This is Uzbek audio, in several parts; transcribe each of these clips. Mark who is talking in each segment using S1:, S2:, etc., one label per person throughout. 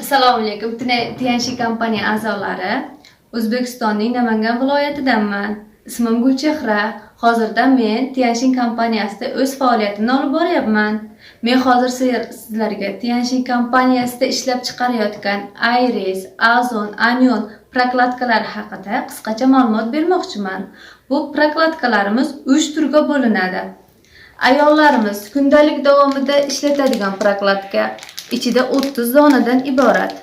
S1: Assalomu alaykum. TNC kompaniya a'zolari. O'zbekistonning Namangan viloyatidanman. Ismim Gulchehra. Hozirda men TNC kompaniyasida o'z faoliyatimni olib boryapman. Men hozir sizlarga TNC kompaniyasida ishlab chiqarayotgan Iris, Ozon, Anion prokladkalari haqida qisqacha ma'lumot bermoqchiman. Bu prokladkalarimiz 3 turga bo'linadi. Ayollarimiz kundalik davomida ishlatadigan prokladka ichida 30 donadan iborat.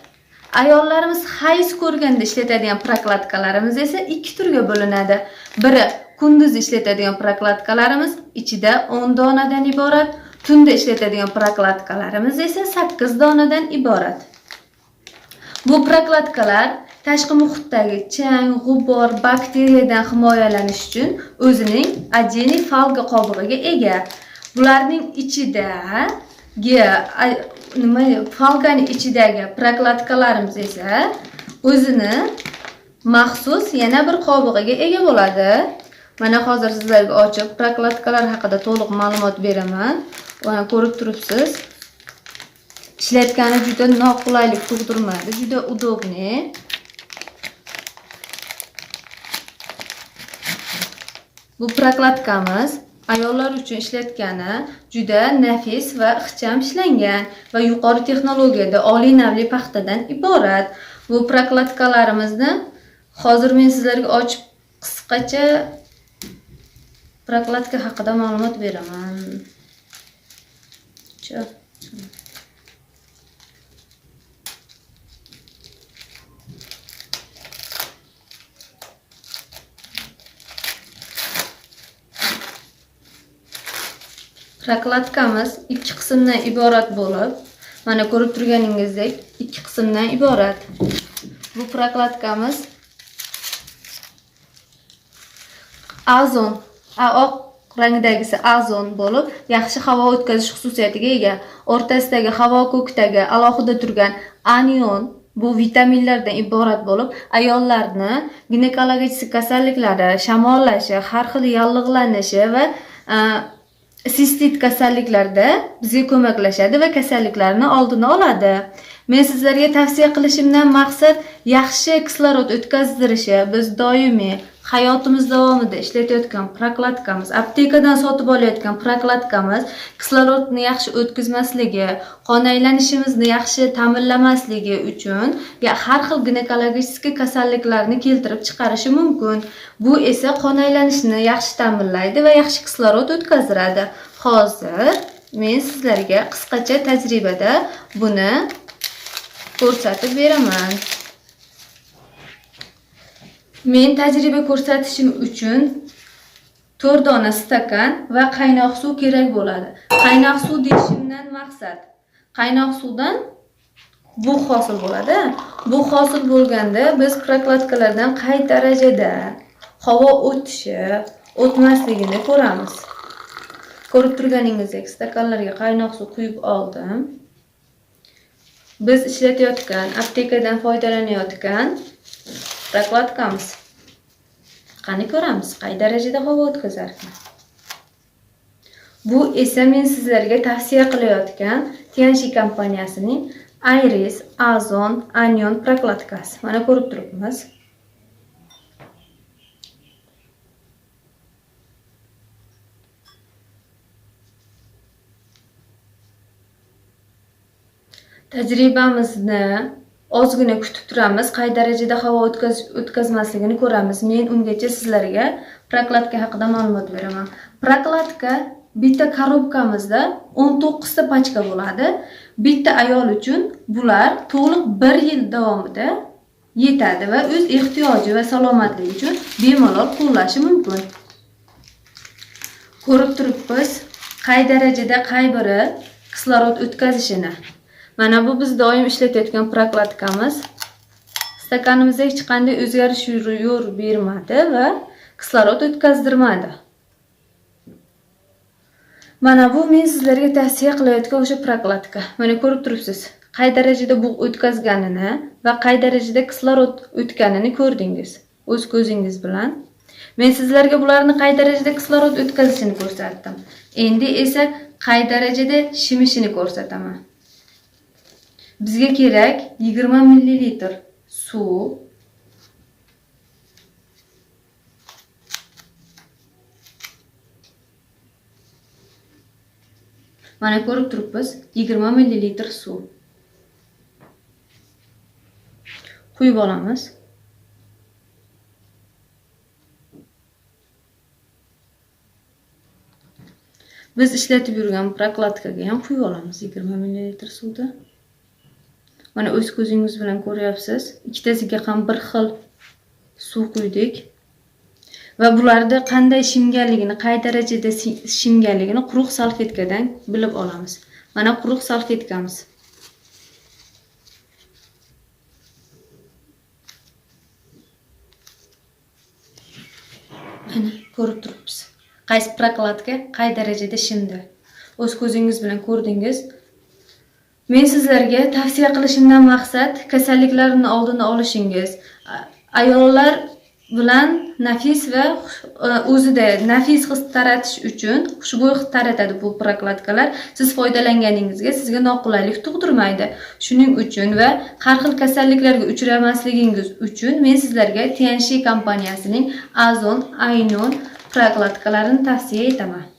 S1: Ayollarimiz hayz ko'rganda ishlatadigan prokladkalarimiz esa 2 turga bo'linadi. Biri kunduz ishlatadigan prokladkalarimiz ichida 10 donadan iborat, tunda ishlatadigan prokladkalarimiz esa 8 donadan iborat. Bu prokladkalar tashqi muhitdagi chang, g'ubor, bakteriyadan himoyalanish uchun o'zining adjeniy falga qobig'iga ega. Bularning falganing ichidagi prokladkalarimiz esa o'zini maxsus yana bir qobig'iga ega bo'ladi. Mana hozir sizlarga ochib prokladkalar haqida to'liq ma'lumot beraman. Mana ko'rib turibsiz. Ishlatgani juda noqulaylik tug'dirmaydi, juda udobniy. Bu prokladkamiz ayollar uchun ishlatgani juda nafis va ixcham ishlangan va yuqori texnologiyada oliy navli paxtadan iborat. Bu prokladkalarimizni hozir men sizlarga ochib qisqacha prokladka haqida ma'lumot beraman. Prokladkamiz 2 qismdan iborat bo'lib, mana ko'rib turganingizdek 2 qismdan iborat. Bu prokladkamiz Ozon, oq rangdagisi Ozon bo'lib, yaxshi havo o'tkazish xususiyatiga ega. O'rtasidagi havo ko'kdagi alohida turgan Anion bu vitaminlardan iborat bo'lib, ayollarni ginekologik kasalliklari, shamollashi, har xil yallig'lanishi va sistit kasalliklarda bizga ko'maklashadi va kasalliklarni oldini oladi. Men sizlarga tavsiya qilishimdan maqsad yaxshi kislorod o'tkazdirishi. Biz doimiy hayotimiz davomida ishlatayotgan prokladkamiz, aptekadan sotib olayotgan prokladkamiz kislorodni yaxshi o'tkazmasligi, qon aylanishimizni yaxshi ta'minlamasligi uchun har xil ginekologik kasalliklarni keltirib chiqarishi mumkin. Bu esa qon aylanishini yaxshi ta'minlaydi va yaxshi kislorod o'tkazdiradi. Hozir men sizlarga qisqacha tajribada buni ko'rsatib beraman. Men tajriba ko'rsatishim uchun 4 dona stakan va qaynoq suv kerak bo'ladi. Qaynoq suv deyishimdan maqsad, qaynoq suvdan bug' hosil bo'ladi. Bug' hosil bo'lganda biz prokladkalardan qay darajada havo o'tishi, o'tmasligini ko'ramiz. Ko'rib turganingizdek stakanlarga qaynoq suv quyib oldim. Biz ishlatayotgan, aptekadan foydalanayotgan prokladkamiz. Qani ko'ramiz, qay darajada havo o'tkazar ekan. Bu esa men sizlarga tavsiya qilayotgan TNC kompaniyasining Iris, Ozon, Anion prokladkasi. Mana ko'rib turibmiz. Tajribamizni ozgina kutib turamiz, qay darajada havo o'tkazmasligini ko'ramiz. Men ungacha sizlarga prokladka haqida ma'lumot beraman. Prokladka bitta korobkamizda 19 ta pachka bo'ladi. Bitta ayol uchun bular to'liq 1 yil davomida yetadi va o'z ehtiyoji va salomatligi uchun bemalol qo'llashi mumkin. Ko'rib turibmiz, qay darajada qay biri kislorod o'tkazishini. Mana bu biz doim ishlatayotgan prokladkamiz. Stakanimizda hech qanday o'zgarish yo'l bermadi va kislorod o'tkazdirmadi. Mana bu men sizlarga tavsiya qilayotgan o'sha prokladka. Mana ko'rib turibsiz, qay darajada bug' o'tkazganini va qay darajada kislorod o'tganini ko'rdingiz o'z ko'zingiz bilan. Men sizlarga bularni qay darajada kislorod o'tkazishini ko'rsatdim. Endi esa qay darajada shimishini ko'rsataman. Bizga kerak 20 ml suv. Mana ko'rib turibmiz, 20 ml suv. Quyib olamiz. Biz ishlatib yurgan prokladkaga ham quyib olamiz 20 ml suvni. Mana o'z ko'zingiz bilan ko'ryapsiz. Ikkitasiga ham bir xil suv quydik. Va bularda qanday shimganligini, qay darajada shimganligini quruq salfetkadan bilib olamiz. Mana quruq salfetkamiz. Mana ko'rib turibsiz. Qaysi prokladka qay darajada shimdi. O'z ko'zingiz bilan ko'rdingiz. Men sizlarga tavsiya qilishimdan maqsad kasalliklarning oldini olishingiz. Ayollar bilan nafis va o'zida nafis his taratish uchun xushbo'y his taratadi bu prokladkalar. Siz foydalanganingizga sizga noqulaylik tug'dirmaydi. Shuning uchun va har xil kasalliklarga uchramasligingiz uchun men sizlarga Tianxi kompaniyasining Ozon Ainon prokladkalarini tavsiya etaman.